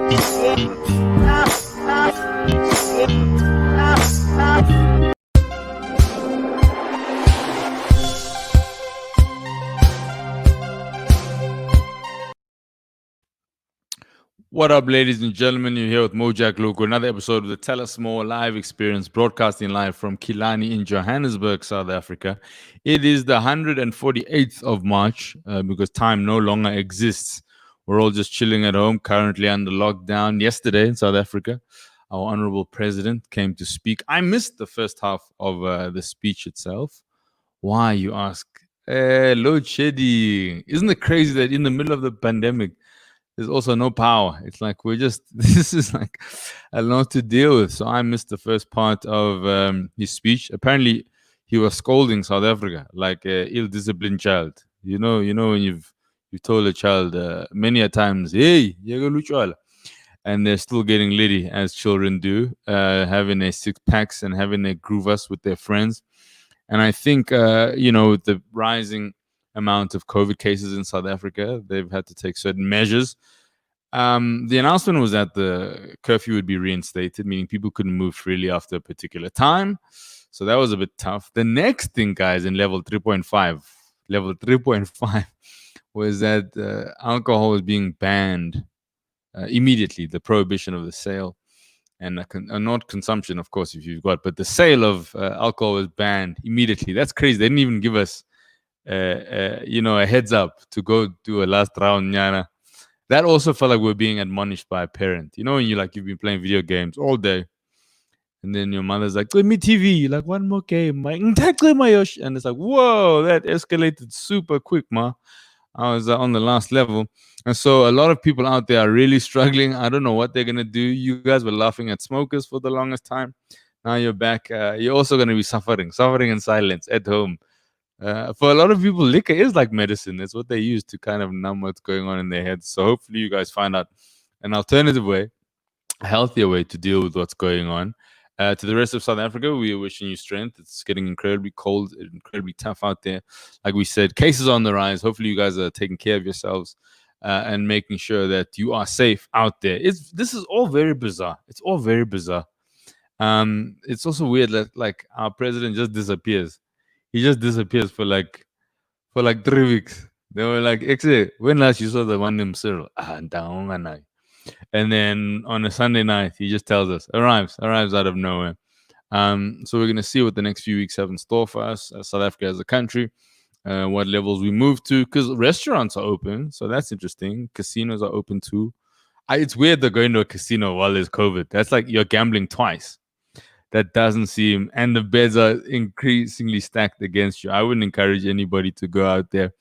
What up, ladies and gentlemen? You're here with Mojack Loco, another episode of the Tell Us More live experience, broadcasting live from Killarney in Johannesburg, South Africa. It is the 148th of March because time no longer exists. We're all just chilling at home, currently under lockdown. Yesterday in South Africa, our honorable president came to speak. I missed the first half of the speech itself. Why, you ask? Load shedding. Isn't it crazy that in the middle of the pandemic, there's also no power? It's like this is like a lot to deal with. So I missed the first part of his speech. Apparently, he was scolding South Africa like an ill-disciplined child. You know when you've told a child many a times, "Hey, you go luchwala," and they're still getting litty as children do, having a six packs and having a groovers with their friends. And I think the rising amount of COVID cases in South Africa, they've had to take certain measures. The announcement was that the curfew would be reinstated, meaning people couldn't move freely after a particular time. So that was a bit tough. The next thing, guys, in level 3.5 was that alcohol was being banned immediately, the prohibition of the sale. And not consumption, of course, if you've got, but the sale of alcohol was banned immediately. That's crazy. They didn't even give us a heads up to go do a last round nyana. That also felt like we're being admonished by a parent. You know, when you've been playing video games all day, and then your mother's like, "Give me TV," like, "One more game, Mike." And it's like, whoa, that escalated super quick, ma. I was on the last level. And so a lot of people out there are really struggling. I don't know what they're going to do. You guys were laughing at smokers for the longest time. Now you're back. You're also going to be suffering in silence at home. For a lot of people, liquor is like medicine. It's what they use to kind of numb what's going on in their heads. So hopefully you guys find out an alternative way, a healthier way to deal with what's going on. To the rest of South Africa, we are wishing you strength. It's getting incredibly cold, incredibly tough out there. Like we said, cases are on the rise. Hopefully you guys are taking care of yourselves and making sure that you are safe out there. This is all very bizarre. It's all very bizarre. It's also weird that like our president just disappears. He just disappears for like 3 weeks. They were like, when last you saw the one named Cyril? And then on a Sunday night, he just tells us, arrives out of nowhere. So we're going to see what the next few weeks have in store for us, South Africa as a country, what levels we move to, because restaurants are open. So that's interesting. Casinos are open too. It's weird they're going to a casino while there's COVID. That's like you're gambling twice. That doesn't seem, and the beds are increasingly stacked against you. I wouldn't encourage anybody to go out there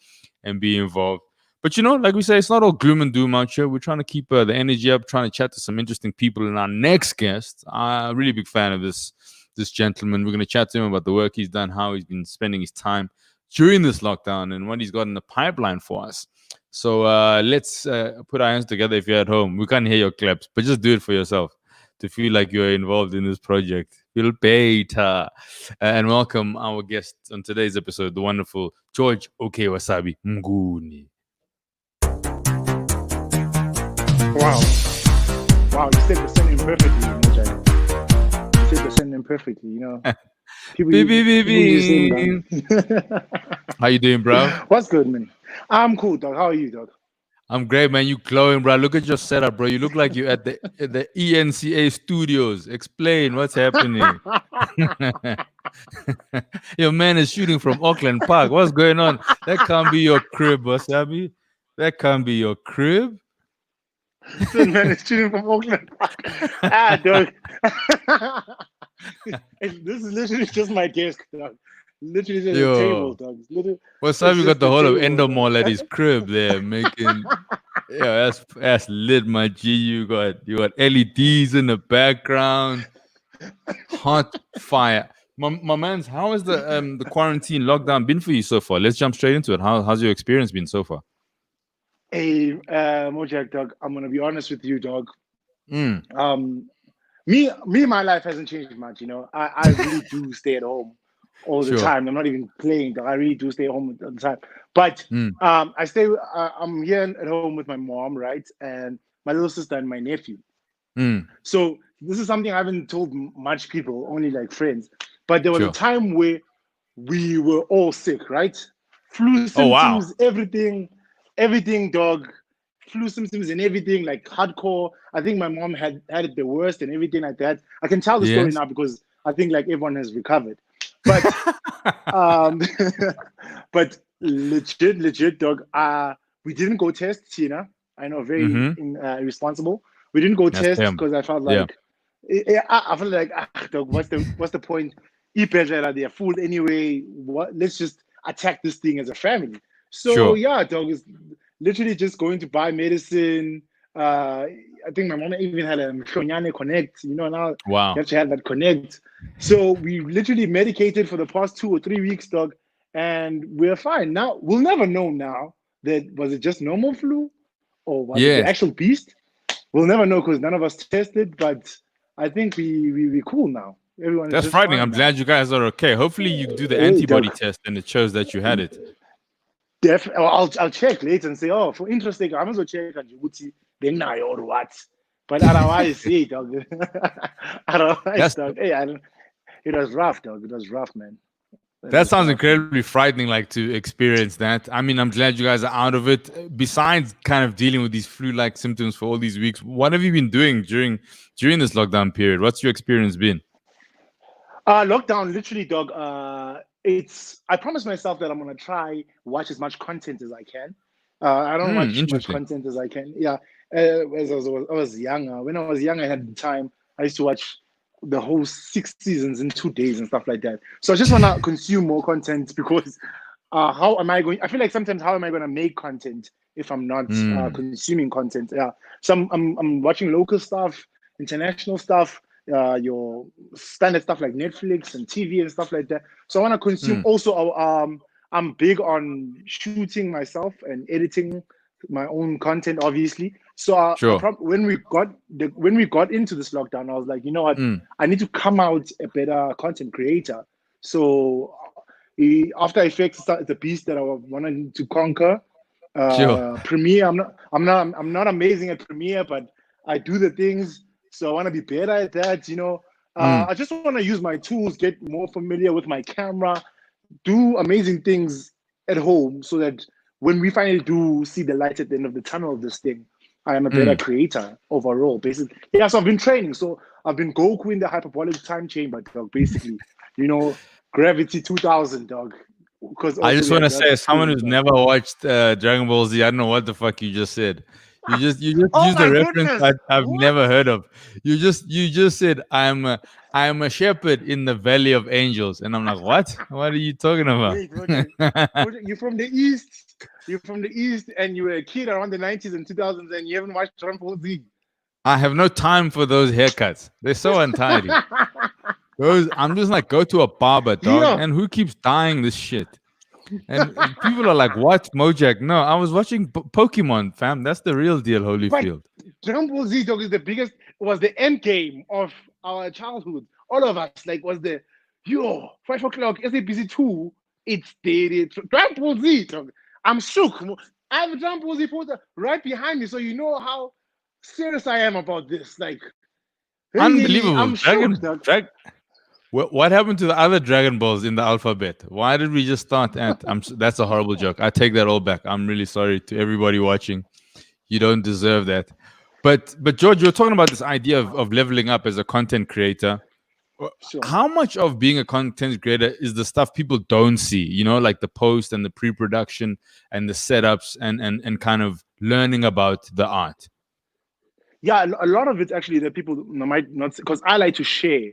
and be involved. But like we say, it's not all gloom and doom out here. We're trying to keep the energy up, trying to chat to some interesting people. And our next guest, I'm a really big fan of this gentleman. We're going to chat to him about the work he's done, how he's been spending his time during this lockdown, and what he's got in the pipeline for us. So let's put our hands together if you're at home. We can't hear your claps, but just do it for yourself to feel like you're involved in this project. Feel better. And welcome our guest on today's episode, the wonderful George OK Wasabi Mnguni. Wow, you said the sentence perfectly, Mojang. You said the sentence perfectly, you know. How you doing, bro? What's good, man? I'm cool, dog. How are you, dog? I'm great, man. You glowing, bro. Look at your setup, bro. You look like you're at the ENCA studios. Explain what's happening. Your man is shooting from Auckland Park. What's going on? That can't be your crib, Wasabi. That can't be your crib. The man is shooting from Auckland Park. Dog. This is literally just my desk, dog. Literally just a table, dog. Wasabi got the whole of Endomall at his crib there, making. Yeah, that's lit, my G. You got LEDs in the background. Hot fire. My man's, how has the quarantine lockdown been for you so far? Let's jump straight into it. How's your experience been so far? Hey, Mojak, dog, I'm gonna be honest with you, dog. Me, my life hasn't changed much, you know. I really do stay at home all the time. I'm not even playing, dog. I really do stay at home all the time. But I'm here at home with my mom, right? And my little sister, and my nephew. Mm, So this is something I haven't told much people, only like friends. But there was a sure. time where we were all sick, right? Flu Oh wow. symptoms, everything, dog. Flu symptoms and everything, like hardcore. I think my mom had it the worst and everything like that. I can tell the story Yes. now because I think like everyone has recovered. But um, but legit, dog. We didn't go test, Tina. I know, very Mm-hmm. irresponsible. We didn't go That's test him. because I felt Yeah. like I felt like dog, what's the point? They're full anyway. What? Let's just attack this thing as a family. So Sure. yeah, dog is literally just going to buy medicine. I think my mom even had a Mhlonyane Connect. You know, now you Wow. have to have that Connect. So we literally medicated for the past 2 or 3 weeks, dog, and we're fine. Now we'll never know now that was it just normal flu or was it the Yes. actual beast? We'll never know because none of us tested, but I think we cool now. Everyone is That's just frightening. fine I'm now. glad you guys are okay. Hopefully you do the Hey, antibody dog. test and it shows that you had it. I'll check later and say, oh, for interesting, I'm also check and Djibouti, then I or what. But otherwise, hey, dog. Otherwise, That's dog. Hey, I don't, it was rough, dog. It was rough, man. It that was sounds rough, man. incredibly frightening, like to experience that. I mean, I'm glad you guys are out of it. Besides kind of dealing with these flu-like symptoms for all these weeks, what have you been doing during this lockdown period? What's your experience been? Lockdown, literally, dog. It's. I promised myself that I'm gonna try watch as much content as I can. I don't Hmm, watch much interesting. content as I can. Yeah, as I was younger. When I was young, I had the time. I used to watch the whole 6 seasons in 2 days and stuff like that. So I just wanna consume more content because how am I going? I feel like sometimes how am I gonna make content if I'm not Hmm, consuming content? Yeah, so I'm watching local stuff, international stuff, your standard stuff like Netflix and TV and stuff like that. So I want to consume. hmm, Also, I'm big on shooting myself and editing my own content, obviously. So sure. when we got into this lockdown, I was like, you know what, Hmm, I need to come out a better content creator. So After Effects is the beast that I wanted to conquer. sure. Premiere, I'm not amazing at Premiere, but I do the things. So I want to be better at that. Hmm, I just want to use my tools, get more familiar with my camera, do amazing things at home, so that when we finally do see the light at the end of the tunnel of this thing, I am a better hmm. creator overall. Basically, yeah. So I've been training. So I've been Goku in the hyperbolic time chamber, dog. Basically, you know, Gravity 2000, dog. Because I also just we want had to that say, as someone experience, who's dog. never watched Dragon Ball Z, I don't know what the fuck you just said. You just Oh used a my reference goodness! I've What? never heard of. You just said I am a shepherd in the valley of angels, and I'm like, what? What are you talking about? Wait, you're from the east. You're from the east, and you were a kid around the 90s and 2000s, and you haven't watched Dragon Ball Z. I have no time for those haircuts. They're so untidy. Those I'm just like, go to a barber, dog. Yeah, And who keeps dyeing this shit? And people are like, what, Mojack? No, I was watching Pokemon, fam. That's the real deal, but Holyfield. Dragon Ball Z, dog, is the biggest. Was the end game of our childhood. All of us like was the 5 o'clock SABC 2. It's dated Dragon Ball Z, dog. I'm shook. I have a Dragon Ball Z poster right behind me, so you know how serious I am about this. Like, hey, Unbelievable. I'm shook, dog. What happened to the other Dragon Balls in the alphabet? Why did we just start at? That's a horrible joke. I take that all back. I'm really sorry to everybody watching. You don't deserve that. But George, you're talking about this idea of leveling up as a content creator. Sure. How much of being a content creator is the stuff people don't see? You know, like the post and the pre-production and the setups and kind of learning about the art. Yeah, a lot of it actually that people might not, because I like to share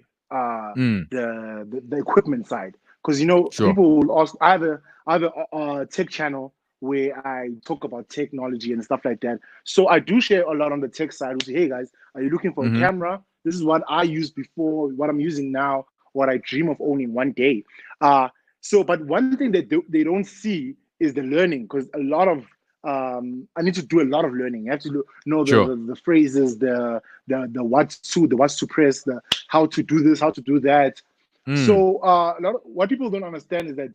Mm, the equipment side, because sure. people will ask. I have a tech channel where I talk about technology and stuff like that. So I do share a lot on the tech side. We say, hey guys, are you looking for a Mm-hmm. camera? This is what I used before, what I'm using now, what I dream of owning one day. But one thing that they don't see is the learning, because a lot of I need to do a lot of learning. I have to know Sure. the phrases, the what's to press, the how to do this, how to do that. Mm, So what people don't understand is that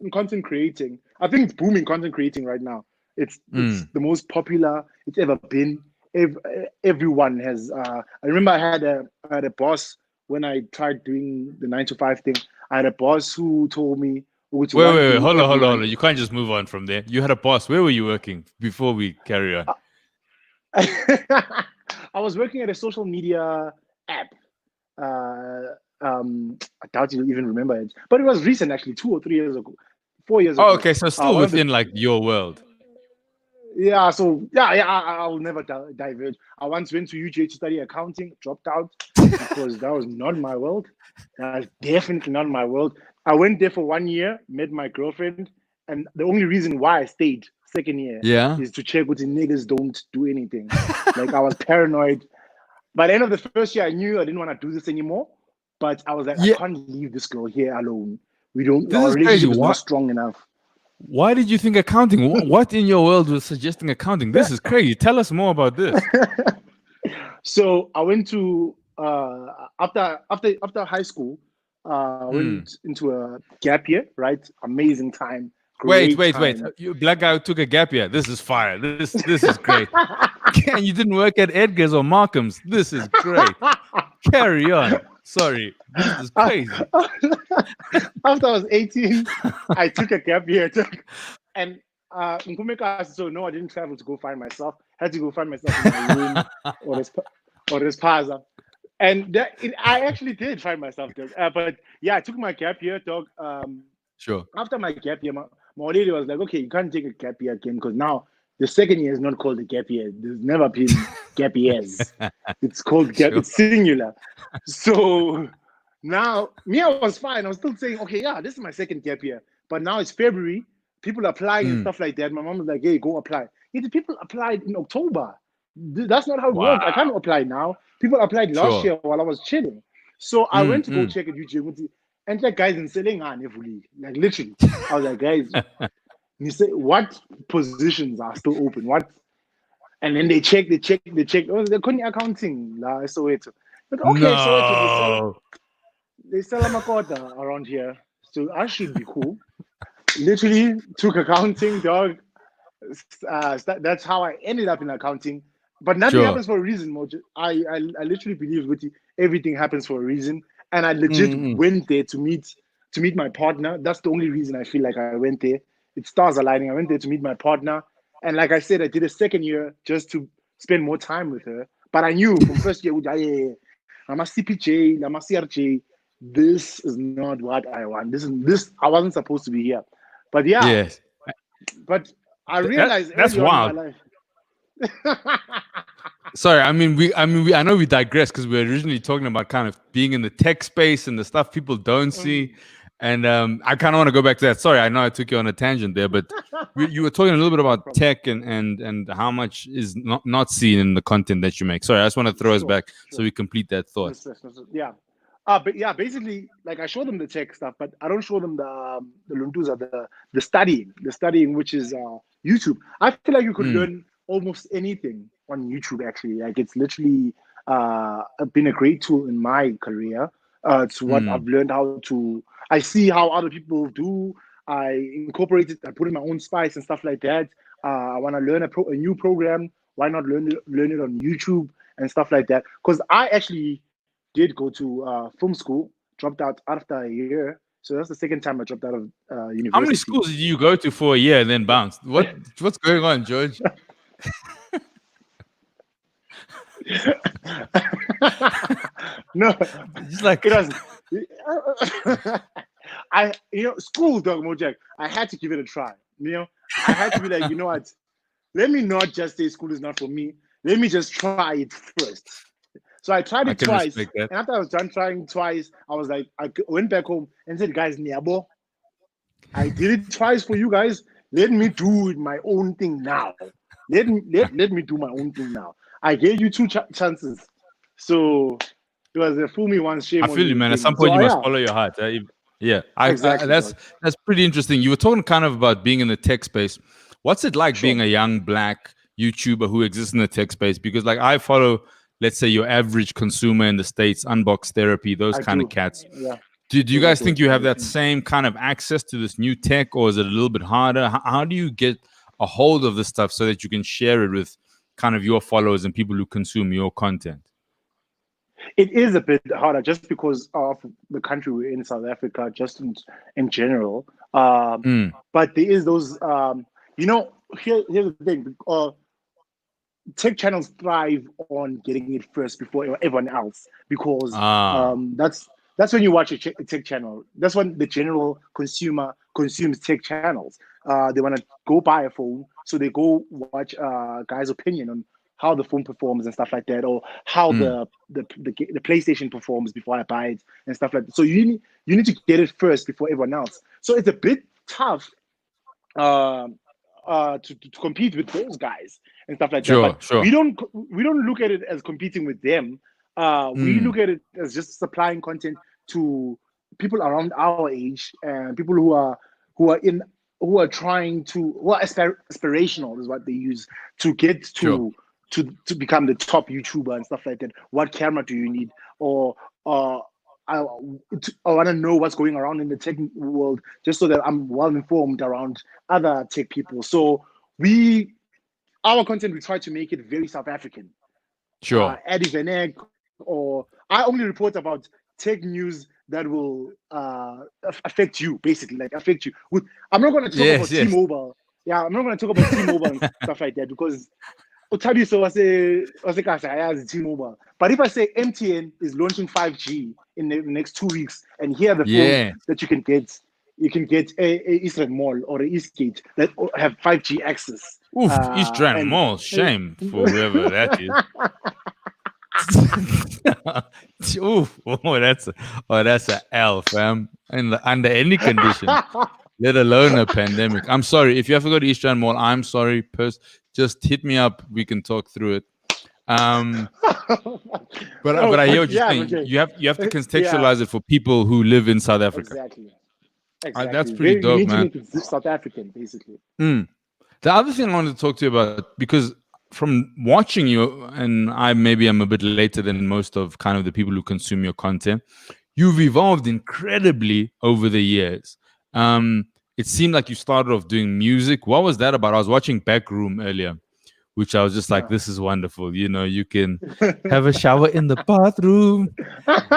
in content creating, I think it's booming content creating right now. It's mm, the most popular it's ever been. If everyone has, I remember I had a boss when I tried doing the 9 to 5 thing. I had a boss who told me, which one Wait. day Hold everyone. on. You can't just move on from there. You had a boss. Where were you working before we carry on? I was working at a social media app. I doubt you even remember it, but it was recent actually, 2 or 3 years ago, 4 years Oh, ago. okay. So still One of the within like your world. Yeah, so yeah, I will never diverge. I once went to UJ to study accounting, dropped out because that was not my world. That's definitely not my world. I went there for 1 year, met my girlfriend, and the only reason why I stayed second year Yeah. is to check with the niggas don't do anything. Like I was paranoid. By the end of the first year, I knew I didn't want to do this anymore. But I was like, I Yeah. can't leave this girl here alone. We don't. This Our is crazy. relationship is not What? strong enough. Why did you think accounting? What in your world was suggesting accounting? This is crazy. Tell us more about this. So I went to after high school. I Hmm. went into a gap year. Right, amazing time, Wait, great wait, wait. time. You black guy who took a gap year. This is fire. This is great. And you didn't work at Edgar's or Markham's. This is great. Carry on. Sorry. This is crazy. After I was 18, I took a gap year. And so no, I didn't travel to go find myself. I had to go find myself in my room or this plaza. And I actually did find myself there. But yeah, I took my gap year, dog. Sure. After my gap year, my lady was like, okay, you can't take a gap year again because now the second year is not called a gap year. There's never been gap years. It's called gap. Sure. It's singular. So now, me, I was fine. I was still saying, okay, yeah, this is my second gap year. But now it's February. People applying and Mm. stuff like that. My mom was like, hey, go apply. Yeah, the people applied in October. That's not how it works. I Wow. can't apply now. People applied last Sure. year while I was chilling. So I went to go Mm. check at UJ. And like guys in selling like literally. I was like, guys, you say what positions are still open? What? And then they check. Oh, they couldn't accounting. I saw it. But okay, so it No. they sell a makota around here. So I should be cool. Literally took accounting, dog. That's how I ended up in accounting. But nothing Sure. happens for a reason, Mojo. I literally believe with everything happens for a reason, and I legit Mm. went there to meet my partner. That's the only reason I feel like I went there. It stars aligning. I went there to meet my partner, and like I said, I did a second year just to spend more time with her. But I knew from first year, I'm a CPJ, I'm a CRJ. This is not what I want. This. I wasn't supposed to be here. But yeah, Yes. but I realized That's early on in my wild. life. Sorry, I know we digress because we were originally talking about kind of being in the tech space and the stuff people don't see, and I kind of want to go back to that. Sorry, I know I took you on a tangent there, but you were talking a little bit about tech and how much is not seen in the content that you make. Sorry, I just want to throw us Sure, back so sure. we complete that thought. Yeah. But yeah, basically, like I show them the tech stuff, but I don't show them the luntuza, the studying, which is YouTube. I feel like you could Mm, learn almost anything on YouTube. Actually, like it's literally been a great tool in my career. It's what I've mm. learned how to. I see how other people do. I incorporate it. I put in my own spice and stuff like that. I want to learn a new program. Why not learn it on YouTube and stuff like that? Because I actually did go to film school, dropped out after a year. So that's the second time I dropped out of How many university. schools did you go to for a year and then bounced? What's going on, George? No, Just like it was. School, dog Mojak. I had to give it a try. I had to be like, you know what? Let me not just say school is not for me. Let me just try it first. So I tried I it can twice, respect that. and after I was done trying twice, I was like, I went back home and said, guys, niabo, I did it twice for you guys. Let me do my own thing now. Let me do my own thing now. I gave you two chances, so it was a fool me once, I shame on feel you, you man. At thing. some point, So you must yeah, follow your heart. Yeah, exactly, dog. that's pretty interesting. You were talking kind of about being in the tech space. What's it like Sure, being a young black YouTuber who exists in the tech space? Because like I follow, let's say your average consumer in the States, Unbox Therapy, those I kind of do. cats. Yeah, Do you those are guys good. think you have Yeah. that same kind of access to this new tech, or is it a little bit harder? How do you get a hold of this stuff so that you can share it with kind of your followers and people who consume your content? It is a bit harder just because of the country we're in, South Africa, just in general. Mm. But there is those, here's the thing. Tech channels thrive on getting it first before everyone else because Ah, that's when you watch a tech channel. That's when the general consumer consumes tech channels. They want to go buy a phone, so they go watch guy's opinion on how the phone performs and stuff like that, or how mm. the PlayStation performs before I buy it and stuff like that. So you need to get it first before everyone else. So it's a bit tough um, to compete with those guys and stuff like that. But Sure, sure. we don't look at it as competing with them. We Mm. look at it as just supplying content to people around our age and people who are in who are trying to aspirational is what they use to get Sure. to become the top YouTuber and stuff like that. What camera do you need? Or uh, I, I want to know what's going around in the tech world just so that I'm well informed around other tech people. So we, our content, we try to make it very South African. Sure. Eddie Venek, or I only report about tech news that will affect you, basically, like affect you. I'm not going to talk Yes, about yes. T-Mobile. Yeah, I'm not going to talk about T-Mobile and stuff like that because Utabiso was a cash as T-Mobile. But if I say MTN is launching 5G in the next 2 weeks, and here are the phones Yeah. that you can get a Eastern Mall or a Eastgate that have 5G access. Oof, East Rand And Mall. Shame for whoever that is. Oof. That's a L, fam. Under any condition, let alone a pandemic. I'm sorry. If you have to go to East Rand Mall, I'm sorry. Just hit me up. We can talk through it. Um, No, but I hear but what you're yeah, saying. okay. You have to Yeah, contextualize it for people who live in South Africa. exactly. That's Exactly. pretty You dope, need to man. make it South African, basically. Mm. The other thing I wanted to talk to you about, because from watching you, and I maybe I'm a bit later than most of kind of the people who consume your content, you've evolved incredibly over the years. It seemed like you started off doing music. What was that about? I was watching Backroom earlier, which I was just like, Yeah. this is wonderful. You know, you can have a shower in the bathroom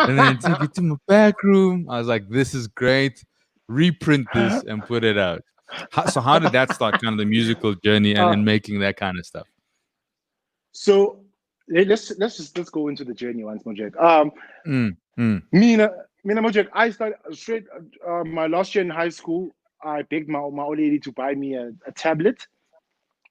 and then take it to my back room. I was like, this is great. Reprint this and put it out. So how did that start, kind of the musical journey uh, and making that kind of stuff? so let's go into the journey once more, Jack. Mm, mm, Mina Mojek, I started straight my last year in high school. I begged my old lady to buy me a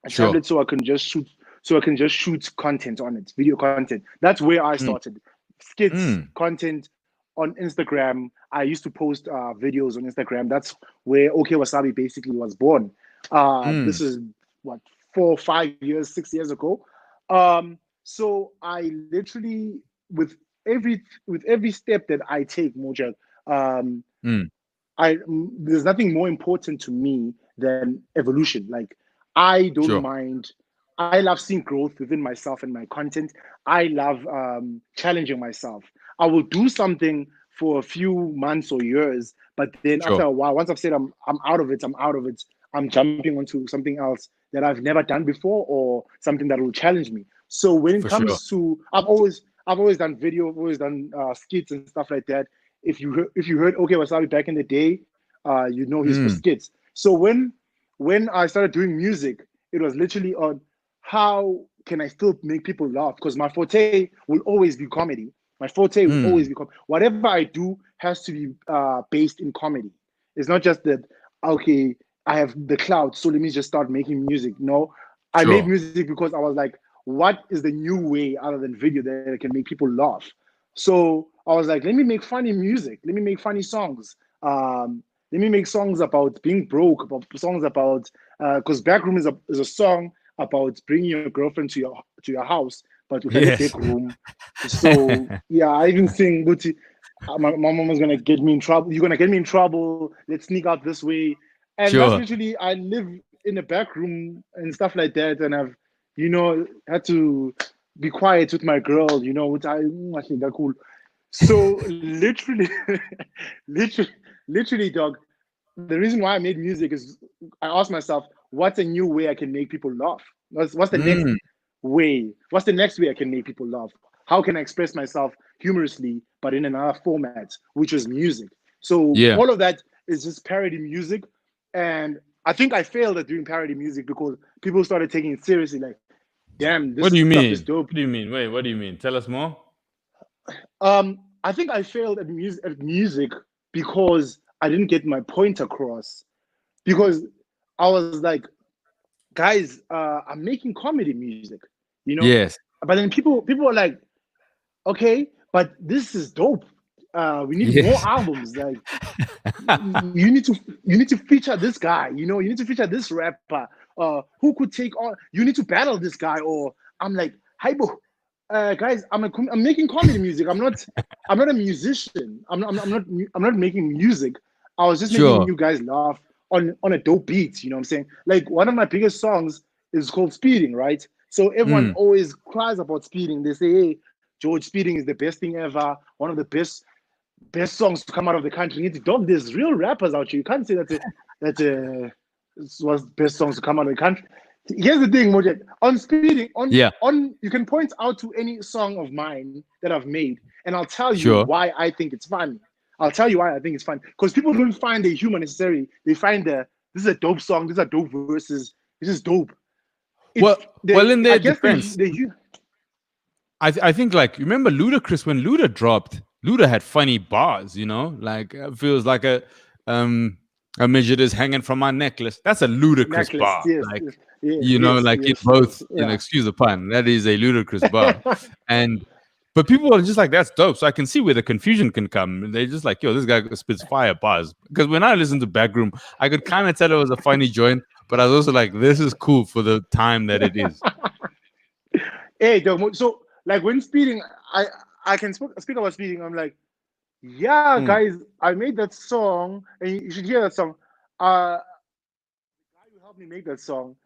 sure. tablet so I can just shoot content on it, video content. That's where I Mm, started. Skits, mm, content on Instagram. I used to post videos on Instagram. That's where OK Wasabi basically was born. This mm, is what 4, 5 years, 6 years ago. So I literally with every step that I take, Moja, um, mm, there's nothing more important to me than evolution. Like I don't sure. mind. I love seeing growth within myself and my content. I love challenging myself. I will do something for a few months or years, but then after Sure. a while, once I've said I'm out of it, I'm out of it. I'm jumping onto something else that I've never done before or something that will challenge me. So when it For sure. comes to, I've always done video, I've always done skits and stuff like that. If you heard OK Wasabi back in the day, you know he's for Mm, skits. So when I started doing music, it was literally on how can I still make people laugh? Because my forte will always be comedy. My forte will always mm, be whatever I do has to be based in comedy. It's not just that okay, I have the clout, so let me just start making music. No, I made sure. music because I was like, what is the new way other than video that can make people laugh? So I was like, let me make funny music. Let me make funny songs. Let me make songs about being broke, about songs about because Backroom is a song about bringing your girlfriend to your house, but with a back Yes. room. So yeah, I even sing Gucci. My mom was gonna get me in trouble. You're gonna get me in trouble. Let's sneak out this way. And that's Sure. literally I live in a back room and stuff like that. And I've, had to be quiet with my girl, which I think that cool. So literally, literally, literally, dog. The reason why I made music is I asked myself, what's a new way I can make people laugh? What's the next Mm, way? What's the next way I can make people laugh? How can I express myself humorously, but in another format, which was music? So Yeah. all of that is just parody music, and I think I failed at doing parody music because people started taking it seriously. Like, damn, this What do you stuff is mean? dope. What do you mean? Wait, what do you mean? Tell us more. I think I failed at music because I didn't get my point across. Because I was like, guys, I'm making comedy music, you know. Yes. But then people were like, okay, but this is dope. We need more Yes. albums. Like, you need to feature this guy. You know, you need to feature this rapper. Who could take on? You need to battle this guy. Or I'm like, hi, bro. Guys, I'm making comedy music. I'm not a musician. I'm not making music. I was just making Sure. you guys laugh on a dope beat. You know what I'm saying? Like one of my biggest songs is called Speeding, right? So everyone Mm. always cries about speeding. They say, hey, George, speeding is the best thing ever. One of the best songs to come out of the country. Dog, there's real rappers out here. You can't say that was best songs to come out of the country. Here's the thing, Mojek. On speeding, Yeah. on you can point out to any song of mine that I've made, and I'll tell you Sure. why I think it's funny. I'll tell you why I think it's fun. Because people don't find the humor necessary. They find this is a dope song, these are dope verses, this is dope. It's Well, in I their guess defense, the I think like remember Ludacris when Luda dropped. Luda had funny bars, you know, like feels like a midget is hanging from my necklace. That's a ludicrous necklace, bar. yes, Like, yes, yes, you know, yes, like in yes, both, yes, you know, yeah. excuse the pun, that is a ludicrous bar. And but people are just like, that's dope. So I can see where the confusion can come. They're just like, yo, this guy spits fire bars. Because when I listened to Backroom, I could kind of tell it was a funny joint, but I was also like, this is cool for the time that it is. Hey, so like when speeding, I can speak about speeding. I'm like, yeah, Mm, guys, I made that song, and you should hear that song. The guy who helped me make that song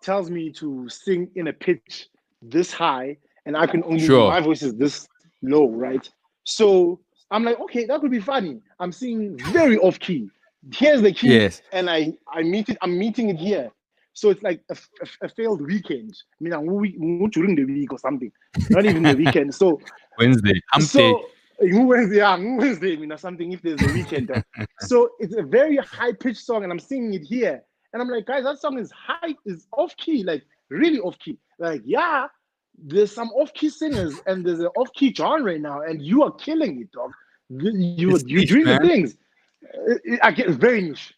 tells me to sing in a pitch this high, and I can only sure. my voice is this low, right? So I'm like, okay, that could be funny. I'm singing very off key. Here's the key, Yes. and I'm meeting it here. So it's like a failed weekend. I mean, during the week or something, not even the weekend. Wednesday, hump day. So Wednesday, I mean, or something if there's a weekend. Dog. So it's a very high pitched song, and I'm singing it here. And I'm like, guys, that song is off key, like really off key. Like, yeah, there's some off key singers, and there's an off key genre now, and you are killing it, dog. It's You're niche, doing the man. things. I get very niche,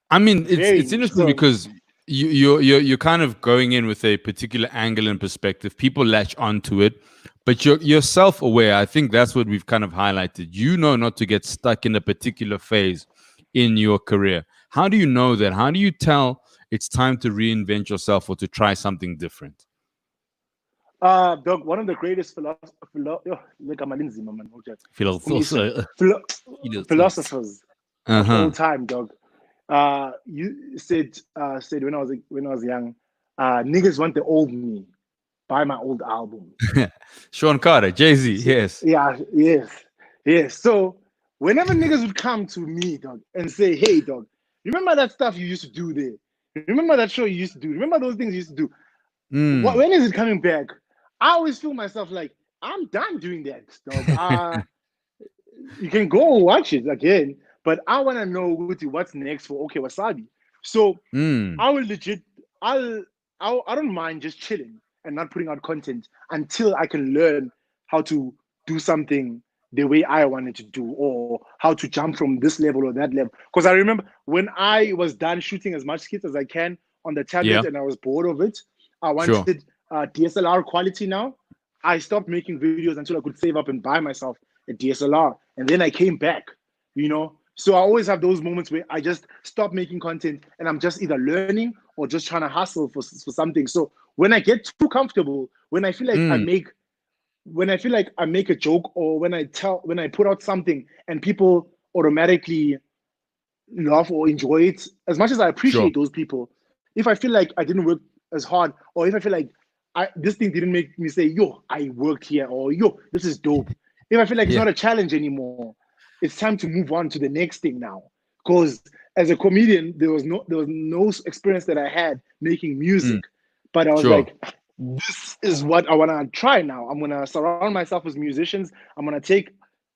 I mean, very it's niche. interesting So because you're kind of going in with a particular angle and perspective. People latch onto it, but you're self aware. I think that's what we've kind of highlighted. You know not to get stuck in a particular phase in your career. How do you know that? How do you tell it's time to reinvent yourself or to try something different? Dog, one of the greatest Philosopher. philosophers Uh of all huh. time, dog. You said when I was young, niggas want the old me. Buy my old album. Sean Carter, Jay Z. So, Yes. yeah, yes, yes. So whenever niggas would come to me, dog, and say, "Hey, dog, remember that stuff you used to do there? Remember that show you used to do? Remember those things you used to do? Mm, When is it coming back?" I always feel myself like I'm done doing that, dog. You can go watch it again, but I want to know what's next for Okay Wasabi. So mm, I will legit, I'll, I don't mind just chilling and not putting out content until I can learn how to do something the way I wanted to do, or how to jump from this level or that level. Because I remember when I was done shooting as much skits as I can on the tablet yeah. and I was bored of it, I Sure. wanted DSLR quality now. I stopped making videos until I could save up and buy myself a DSLR. And then I came back, you know. So I always have those moments where I just stop making content and I'm just either learning or just trying to hustle for something. So when I get too comfortable, Mm, when I feel like I make a joke, or when I put out something and people automatically laugh or enjoy it, as much as I sure. appreciate those people, if I feel like I didn't work as hard, or if I feel like this thing didn't make me say, yo, I worked here, or yo, this is dope. If I feel like it's Yeah. not a challenge anymore, it's time to move on to the next thing now. Because as a comedian, there was no experience that I had making music. Mm, But I was Sure. like, this is what I want to try now. I'm going to surround myself with musicians. I'm going to take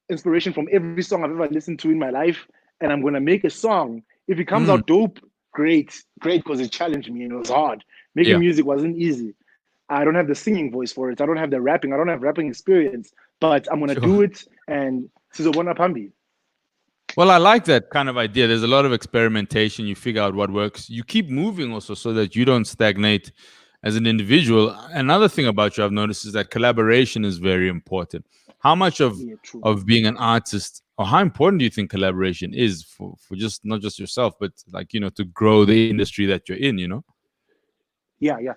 inspiration from every song I've ever listened to in my life, and I'm going to make a song. If it comes Mm. out dope, great, great, because it challenged me and it was hard. Making Yeah. music wasn't easy. I don't have the singing voice for it. I don't have the rapping. I don't have rapping experience, but I'm going to Sure. do it. And Sizobona Pambi. Well, I like that kind of idea. There's a lot of experimentation. You figure out what works. You keep moving also so that you don't stagnate as an individual. Another thing about you I've noticed is that collaboration is very important. How much Yeah, true. of being an artist, or how important do you think collaboration is for just not just yourself, but like, to grow the industry that you're in, Yeah, yeah.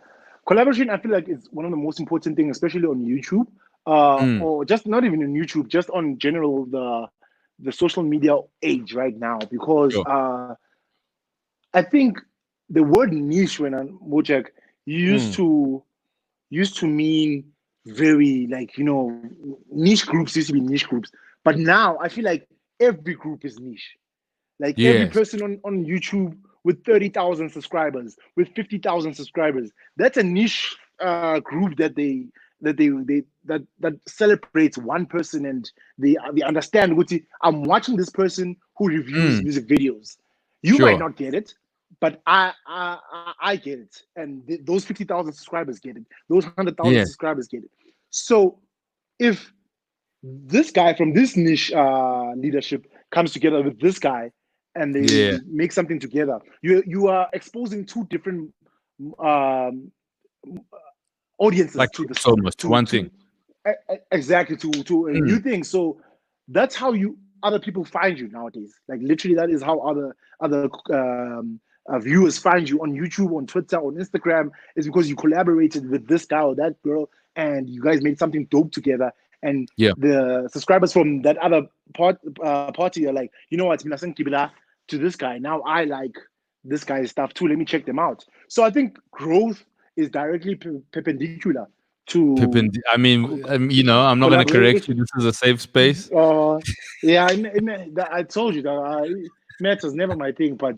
Collaboration, I feel like it's one of the most important things, especially on YouTube, Mm, or just not even on YouTube, just on general the social media age right now. Because sure. I think the word niche when I'm Wojak used Mm, to used to mean very like niche groups used to be niche groups, but now I feel like every group is niche. Like every yes. person on YouTube with 30,000 subscribers, with 50,000 subscribers, that's a niche group that celebrates one person, and they understand what I'm watching this person who reviews Mm, music videos. You might sure. not get it, but I get it, and those 50,000 subscribers get it. Those 100,000 Yes. subscribers get it. So if this guy from this niche leadership comes together with this guy and Yeah. they make something together, you are exposing two different um, audiences Like to groups this almost to one thing. exactly to a new Mm, thing. So that's how you other people find you nowadays. Like literally, that is how other viewers find you on YouTube, on Twitter, on Instagram. Is because you collaborated with this guy or that girl, and you guys made something dope together. And yeah. the subscribers from that other party are like, you know what, Minasan Kibila to this guy. Now I like this guy's stuff too. Let me check them out. So I think growth is directly perpendicular to Pippin. I mean, I'm not going to correct you. collaboration. This is a safe space. Uh, yeah, I told you that maths was never my thing, but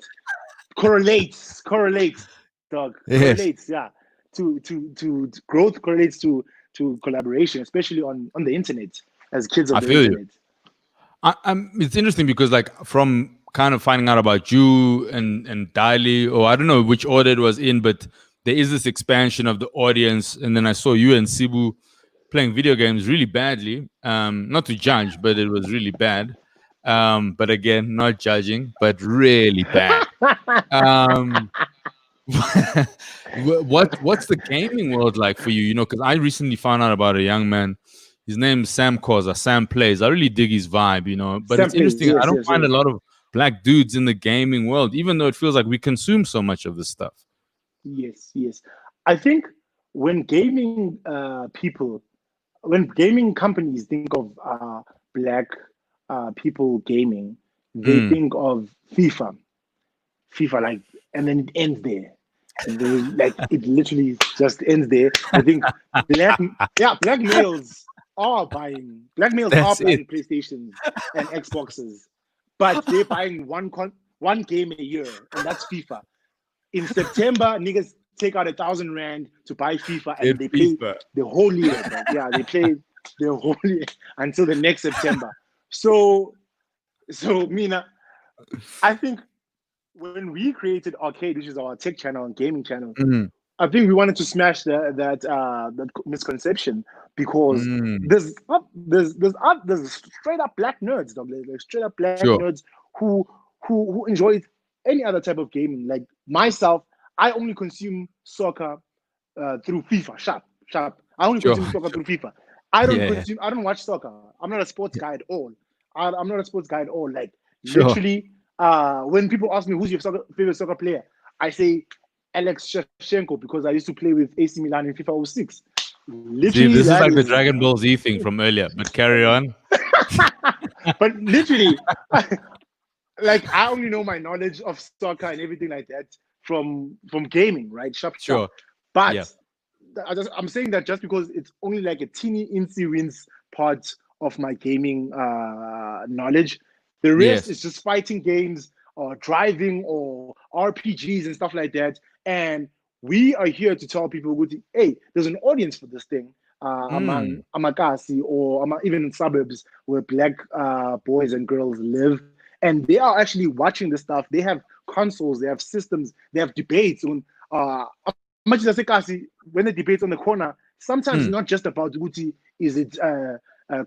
correlates, dog, Yes, correlates. Yeah, to growth correlates to collaboration, especially on the internet as kids I of the feel you. internet. It's interesting because, like, from kind of finding out about you and Dali, or I don't know which order it was in, but there is this expansion of the audience, and then I saw you and Sibu playing video games really badly. Not to judge, but it was really bad. But again, not judging, but really bad. Um, what's the gaming world like for you? Because I recently found out about a young man. His name's Sam Koza. Sam plays. I really dig his vibe, But it's Same place, interesting. I yes, don't yes, find a yes, lot of black dudes in the gaming world, even though it feels like we consume so much of this stuff. yes, yes. I think when gaming people, when gaming companies think of black people gaming, they Mm. think of FIFA, like, and then it ends there. Like it literally just ends there. They think black males black males are That's it. buying PlayStations and Xboxes, but they're buying one game a year, and that's FIFA. In September, niggas take out 1,000 rand to buy FIFA, It and they play FIFA. the whole year. Dog. Yeah, they play the whole year until the next September. So, Mina, I think when we created Arcade, which is our tech channel and gaming channel, Mm. I think we wanted to smash that misconception because Mm. there's straight up black nerds, dog. There's straight up black Sure. nerds who who enjoy any other type of gaming. Like myself, I only consume soccer through FIFA. Sharp. I only Sure. consume soccer Sure. through FIFA. I don't Yeah. consume. I don't watch soccer. I'm not a sports guy at all. I'm not a sports guy at all. Like Sure. literally, when people ask me who's your favorite soccer player, I say Alex Shevchenko because I used to play with AC Milan in FIFA '06. See, Literally, this is that like the is. Dragon Ball Z thing from earlier, but carry on. But literally, like I only know my knowledge of soccer and everything like that from gaming, right? Sharp. Sure. Yeah. But I'm saying that just because it's only like a teeny insy wins part of my gaming knowledge. The rest Yes. is just fighting games or driving or RPGs and stuff like that. And we are here to tell people, hey, there's an audience for this thing among Mm. Amakasi or even in suburbs where black boys and girls live. And they are actually watching this stuff. They have consoles, they have systems, they have debates on much as Kasi, when the debates on the corner, sometimes Mm. not just about Guti, is it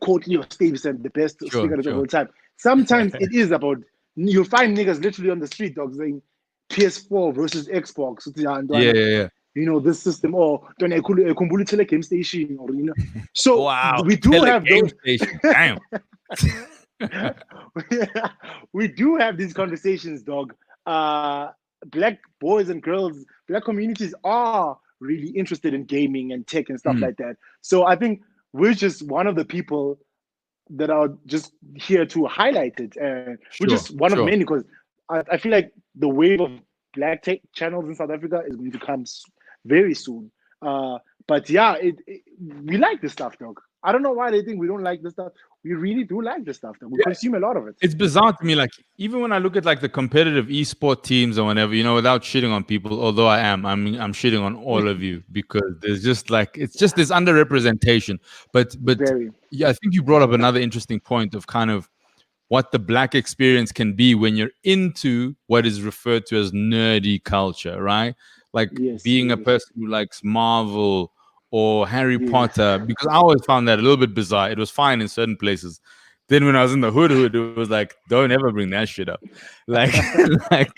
Courtney or Stevens the best Sure, speaker of sure. all time. Sometimes it is about, you'll find niggas literally on the street, dog, saying PS4 versus Xbox. Yeah, yeah, yeah. You know, this system, or Kumbuli Tele Game Station, or, you know. So Wow. we do Tele have game those. station. Damn. We do have these conversations, dog. Black boys and girls, black communities are really interested in gaming and tech and stuff Mm. like that. So I think we're just one of the people that are just here to highlight it. We're Sure, just one of sure. many because I feel like the wave of black tech channels in South Africa is going to come very soon. But yeah, we like this stuff, dog. I don't know why they think we don't like this stuff. We really do like this stuff, dog. We consume a lot of it. It's bizarre to me. Like even when I look at like the competitive esport teams or whatever, without shitting on people, although I'm shitting on all of you because there's just like it's just this underrepresentation. But Very. yeah, I think you brought up another interesting point of kind of what the black experience can be when you're into what is referred to as nerdy culture, right? Like Yes, being a yes, person who likes Marvel or Harry yes. Potter, because I always found that a little bit bizarre. It was fine in certain places. Then when I was in the hood, it was like, don't ever bring that shit up. Like, like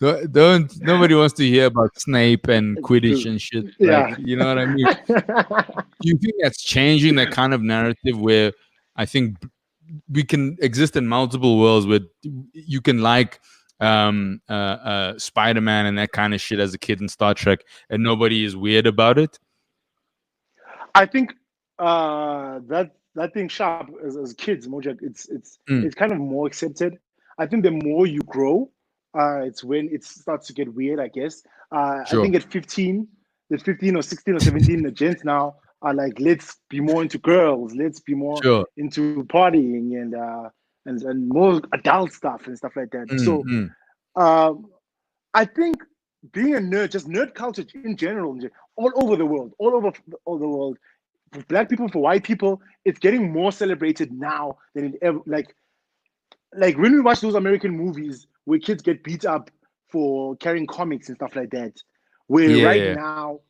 don't nobody wants to hear about Snape and Quidditch and shit. Like, Yeah. you know what I mean? Do you think that's changing that kind of narrative where I think we can exist in multiple worlds where you can like Spider-Man and that kind of shit as a kid in Star Trek and nobody is weird about it? I think that thing sharp as kids, Mojak, it's Mm, kind of more accepted. I think the more you grow, it's when it starts to get weird, I guess. I sure, think at 15 or 16 or 17, the gents now are like, let's be more into girls, let's be more sure. into partying and more adult stuff and stuff like that. Mm, So mm, um, I think being a nerd, just nerd culture in general, all over the world, all the world, for black people, for white people, it's getting more celebrated now than it ever. Like when we watch those American movies where kids get beat up for carrying comics and stuff like that, where right yeah. now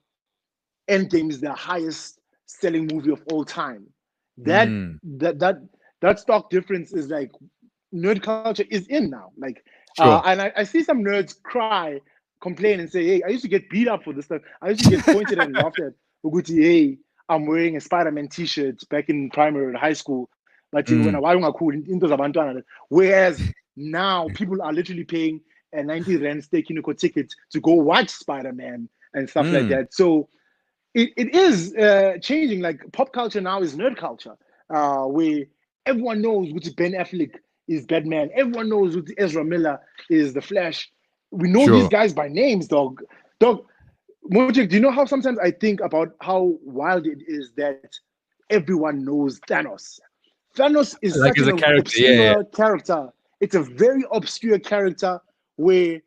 Endgame is the highest selling movie of all time. That Mm, that that that stock difference is like nerd culture is in now. Like, sure. and I see some nerds cry, complain, and say, "Hey, I used to get beat up for this stuff. I used to get pointed and laughed at. Uguti, hey, I'm wearing a Spider-Man T-shirt back in primary and high school. But when I Mm, was cool into Zabantwana, whereas now people are literally paying a 90 rand steak in a ticket to go watch Spider-Man and stuff like mm, that. So it is changing. Like pop culture now is nerd culture, where everyone knows which Ben Affleck is Batman. Everyone knows which Ezra Miller is the Flash. We know these sure. guys by names, dog. Dog, Mojik, do you know how sometimes I think about how wild it is that everyone knows Thanos? Thanos is Like such as a an character, yeah. obscure character. It's a very obscure character where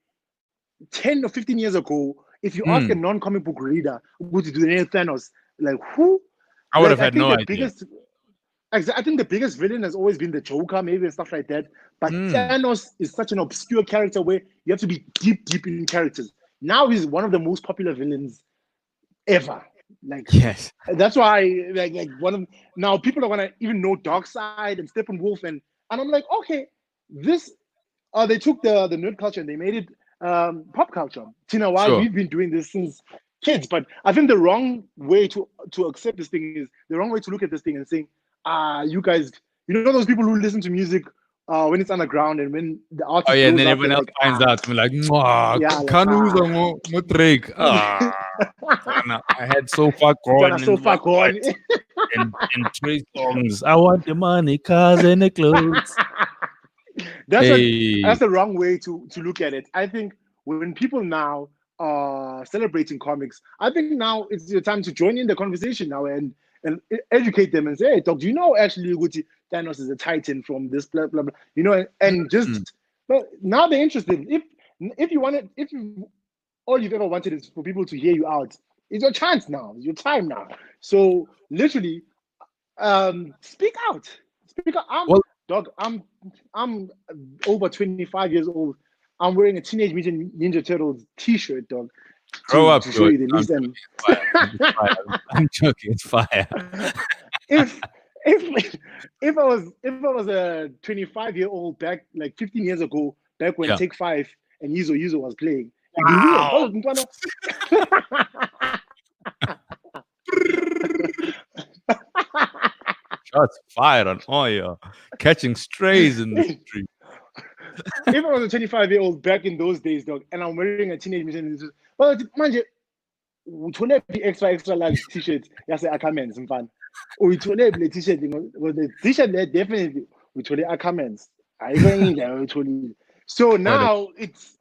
10 or 15 years ago, if you ask a Mm, non-comic book reader who to do the name Thanos, like who? I would have Like had no idea. I think the biggest villain has always been the Joker, maybe and stuff like that. But Mm, Thanos is such an obscure character where you have to be deep in characters. Now he's one of the most popular villains ever. Like yes. that's why like one of now people are gonna even know Darkseid and Steppenwolf and I'm like, okay, this they took the nerd culture and they made it pop culture. Tina, why Sure. we've been doing this since kids, but I think the wrong way to accept this thing is the wrong way to look at this thing and saying, you guys, you know those people who listen to music when it's underground and when the Oh artist yeah, and blows then up, they're everyone else like, finds out. We're like, "Mwah, yeah, like Kanuza mo Drake. I had so far Donna gone so and far what gone. and Trey songs. I want the money, cars, and the clothes. that's what that's Hey, the wrong way to look at it. I think when people now are celebrating comics, I think now it's your time to join in the conversation now and educate them and say, hey, dog, do you know actually Guti Thanos is a titan from this blah blah blah, and mm, just but now they're interested. If you want it, if you all you've ever wanted is for people to hear you out. It's your chance now. It's your time now. So literally, speak out. Speak out. Well, I'm over 25 years old. I'm wearing a Teenage Mutant Ninja Turtles T-shirt, dog, grow up, to show George. you the I'm least. joking. And It's fire. It's fire. I'm joking. It's fire. if if I was a 25-year-old back like 15 years ago, back when Yeah. Take Five and Yuzo was playing, it'd be weird. Wow. Oh, Ntwana. Shots fired on Oya. Catching strays in the street. If I was a 25-year-old back in those days, dog, and I'm wearing a Teenage Mutant Ninja, well, manje, uthole the extra large t-shirt yase Ackermans mfana. Uyithole le t-shirt with the t-shirt there definitely uthole Ackermans. Ayikho enye indlela oyitholile. So What a- now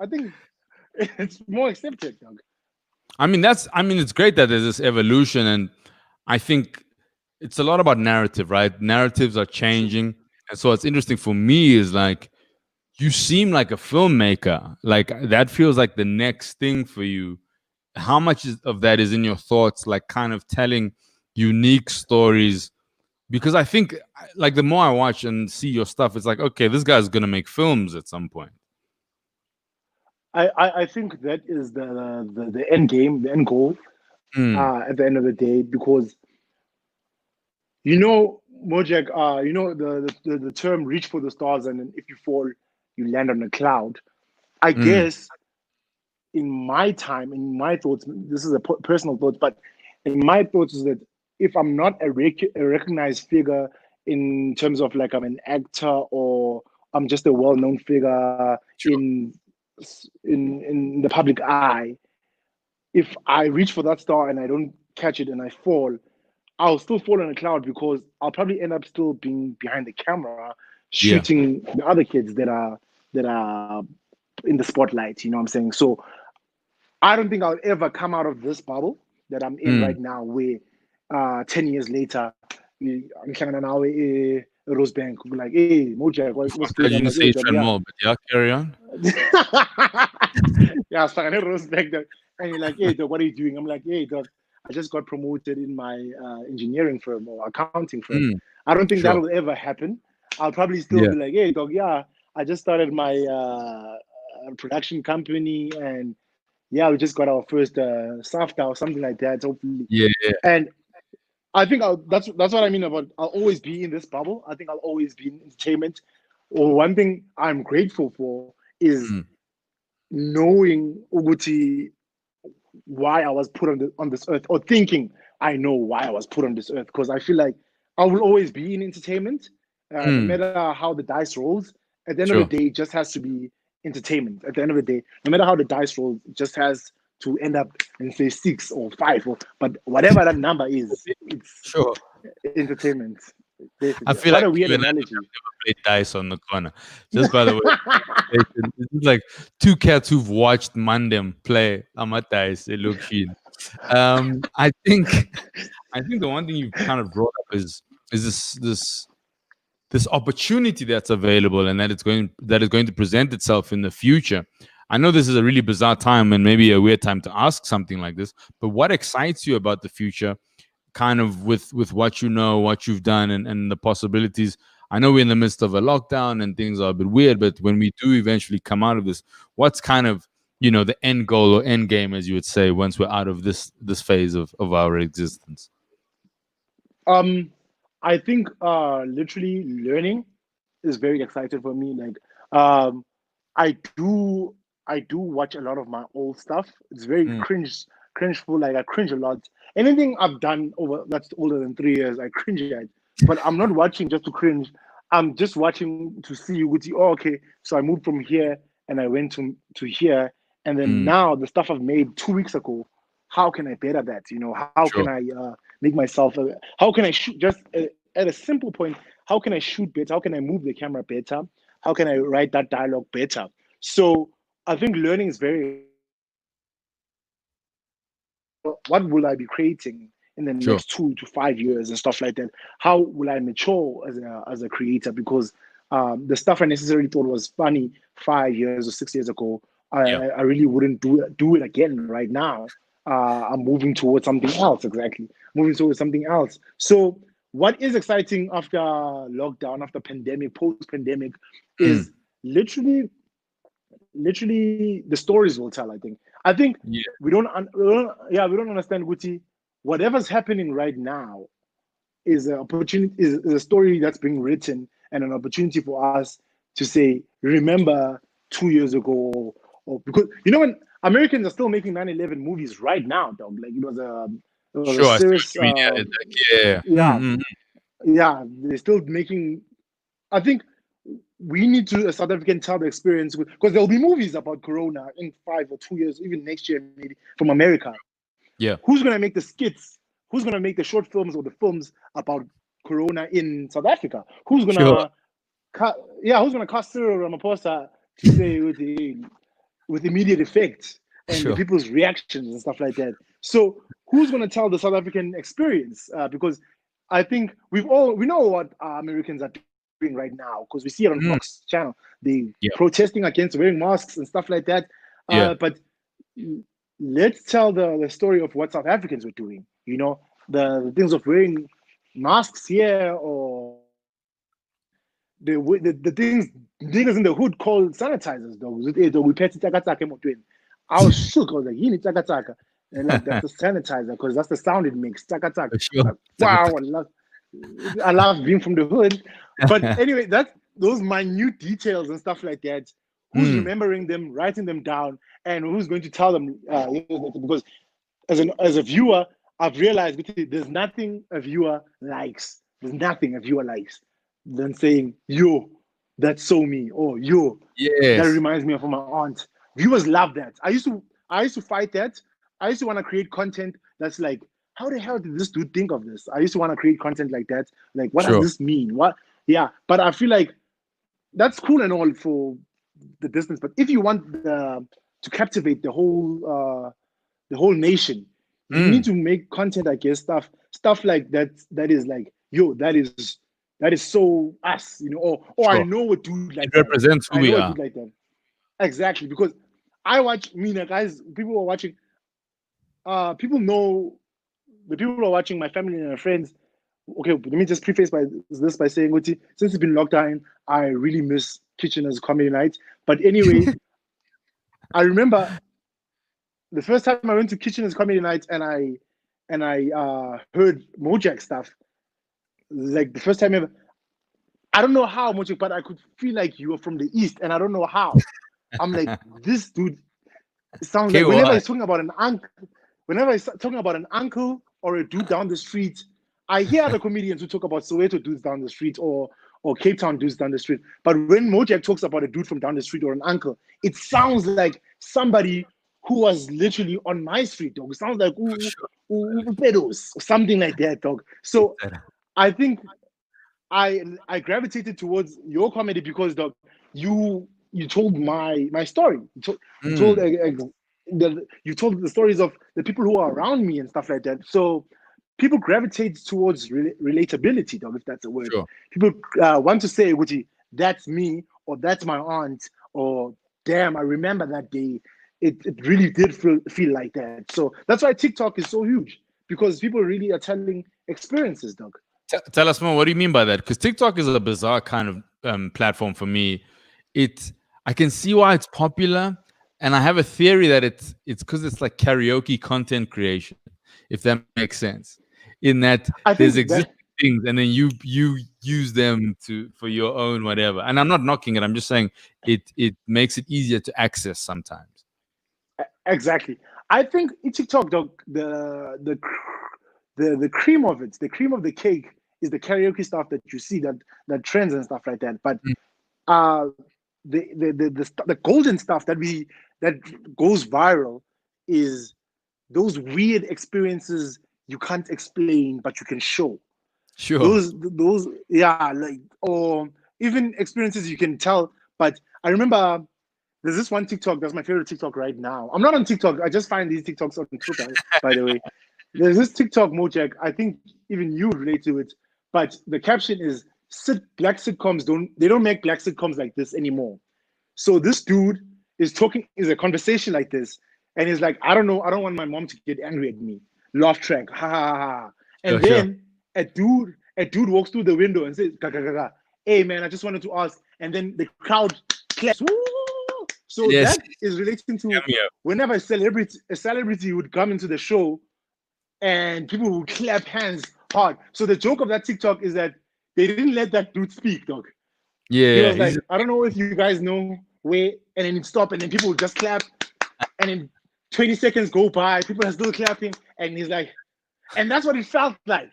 I think it's more accepted, dog. I mean, it's great that there's this evolution, and I think it's a lot about narrative, right? Narratives are changing, and so what's interesting for me is like you seem like a filmmaker. Like that feels like the next thing for you. How much of that is in your thoughts, like kind of telling unique stories? Because I think, like, the more I watch and see your stuff, it's like, okay, this guy's gonna make films at some point. I think that is the end game, the end goal Mm, at the end of the day, because Mojak, the term reach for the stars, and then if you fall, you land on a cloud. I mm, guess in my time, in my thoughts, this is a personal thought, but in my thoughts is that if I'm not a recognized figure in terms of like I'm an actor or I'm just a well-known figure sure. in the public eye, if I reach for that star and I don't catch it and I fall, I'll still fall on a cloud because I'll probably end up still being behind the camera Yeah. shooting the other kids that are in the spotlight. You know what I'm saying? So I don't think I'll ever come out of this bubble that I'm in Mm. right now, where 10 years later, I'm hanging now Rosebank, like, hey, Mojak, what's I good? I'm didn't like, hey, say dog, trend yeah. more, but yeah, carry on. Yeah, I was hanging Rosebank, dog. And you're like, hey, dog, what are you doing? I'm like, hey, dog, I just got promoted in my engineering firm or accounting firm. Mm, I don't think sure. that'll ever happen. I'll probably still Yeah. be like, hey, dog, yeah, I just started my production company, and yeah, we just got our first SAFTA or something like that, hopefully. Yeah. Yeah. And I think that's what I mean about I'll always be in this bubble. I think I'll always be in entertainment. Or one thing I'm grateful for is Mm, knowing Uguti why I was put on this earth, or thinking I know why I was put on this earth, because I feel like I will always be in entertainment, no mm, matter how the dice rolls. At the end of the sure. day, it just has to be entertainment. At the end of the day, no matter how the dice rolls, it just has to end up in say 6 or 5, but whatever that number is, it's Sure. entertainment. I Basically, feel what like a weird you and I have analogy. never played dice on the corner. Just by the way, this is like two cats who've watched Mandem play Amatais Elukshin. I think the one thing you kind of brought up is this opportunity that's available and that is going to present itself in the future. I know this is a really bizarre time and maybe a weird time to ask something like this, but what excites you about the future, kind of with what you know, what you've done, and the possibilities? I know we're in the midst of a lockdown and things are a bit weird, but when we do eventually come out of this, what's kind of, the end goal or end game, as you would say, once we're out of this phase of our existence? Um, I think literally learning is very exciting for me. Like, I do I do watch a lot of my old stuff. It's very Mm, cringeful. Like I cringe a lot. Anything I've done over that's older than 3 years, I cringe at. But I'm not watching just to cringe. I'm just watching to see with you. Oh, okay. So I moved from here and I went to here, and then mm, now the stuff I've made 2 weeks ago. How can I better that? How can sure. I make myself? How can I shoot? Just at a simple point, how can I shoot better? How can I move the camera better? How can I write that dialogue better? So I think learning is very. What will I be creating in the Sure. next 2 to 5 years and stuff like that? How will I mature as a creator? Because the stuff I necessarily thought was funny 5 years or 6 years ago Yeah. I really wouldn't do it again right now. I'm moving towards something else. Exactly, moving towards something else. So, what is exciting after lockdown, after pandemic, post pandemic, is Mm. literally the stories will tell. I think Yeah. we don't understand Guti. Whatever's happening right now is an opportunity, is a story that's being written, and an opportunity for us to say, remember 2 years ago, or because when Americans are still making 9/11 movies right now, dog. Like it was a Sure. I see serious, what you mean. Yeah. It's like, yeah. yeah, Mm, mm, yeah. They're still making. I think we need to, as South African, tell the experience, because there'll be movies about Corona in 5 or 2 years, even next year, maybe from America. yeah. Who's gonna make the skits? Who's gonna make the short films or the films about Corona in South Africa? Sure. Who's gonna cast Cyril Ramaphosa to say with immediate effect, and the Sure. people's reactions and stuff like that? So who's gonna tell the South African experience? Because I think we know what Americans are doing right now, because we see it on Fox Mm, channel. They yeah. protesting against wearing masks and stuff like that. Yeah. But let's tell the story of what South Africans were doing. The things of wearing masks here, or the things niggas in the hood call sanitizers, dog. We pet takataka emotweni. I was shook. I was like, "Yini takataka?" And like, that's a sanitizer, because that's the sound it makes. Takataka. For sure. Like, Taka wow, taka. I love being from the hood. But anyway, that's those minute details and stuff like that. Who's Mm, remembering them, writing them down, and who's going to tell them? Because as a viewer, I've realized there's nothing a viewer likes. There's nothing a viewer likes than saying, "Yo, that's so me," or "Yo, that yes. reminds me of my aunt." Viewers love that. I used to fight that. I used to want to create content that's like, how the hell did this dude think of this? I used to want to create content like that. Like, what does Sure. this mean? What? Yeah, but I feel like that's cool and all for the distance. But if you want to captivate the whole nation, you need Mm, to make content, I guess, stuff like that, that is like, yo, that is so us, or I sure. know a dude like It that. represents I who know we a are. dude like that. Exactly, because I watch Mina, guys. People who are watching, people know, the people who are watching, my family and my friends. Okay, let me just preface this by saying, Uti, since it's been lockdown, I really miss Kitchener's comedy night. But anyway, I remember the first time I went to Kitchener's comedy night, and I heard Mojack stuff. Like the first time ever. I don't know how Mojack, but I could feel like you were from the east, and I don't know how. I'm like, this dude sounds like, whenever KY. he's talking about an uncle, whenever he's talking about an uncle or a dude down the street, I hear other comedians who talk about Soweto dudes down the street, or Cape Town dudes down the street. But when Mojack talks about a dude from down the street or an uncle, it sounds like somebody who was literally on my street, dog. It sounds like For sure. pedos, or something like that, dog. So That- I think I gravitated towards your comedy because, dog, you told my story. Mm, You told the stories of the people who are around me and stuff like that. So people gravitate towards relatability, dog, if that's a word. sure. People want to say, Gucci, that's me, or that's my aunt, or damn, I remember that day. It really did feel like that. So that's why TikTok is so huge, because people really are telling experiences, dog. Tell us more. What do you mean by that? Because TikTok is a bizarre kind of platform for me. It I can see why it's popular, and I have a theory that it's because it's like karaoke content creation, if that makes sense. In that I there's think that existing things, and then you use them to for your own whatever. And I'm not knocking it. I'm just saying it makes it easier to access sometimes. exactly. I think in TikTok, the cream of it, the cream of the cake, is the karaoke stuff that you see, that trends and stuff like that. But Mm, uh, the golden stuff that goes viral is those weird experiences you can't explain, but you can show. sure. Those, yeah, like, or even experiences you can tell. But I remember there's this one TikTok that's my favorite TikTok right now. I'm not on TikTok. I just find these TikToks on Twitter, by the way. There's this TikTok, Mojak. I think even you would relate to it. But the caption is, black sitcoms don't make black sitcoms like this anymore. So this dude is a conversation like this, and he's like, I don't know, I don't want my mom to get angry at me. Laugh track, ha ha ha ha. And Sure, sure. then a dude walks through the window and says, ga, ga, ga, ga. Hey man, I just wanted to ask. And then the crowd claps. Woo! So Yes. that is relating to Yeah. whenever a celebrity would come into the show and people would clap hands hard. So the joke of that TikTok is that they didn't let that dude speak, dog. He Yeah. was like, I don't know if you guys know where, and then he'd stop, and then people would just clap, and then 20 seconds go by, people are still clapping, and he's like, and that's what it felt like.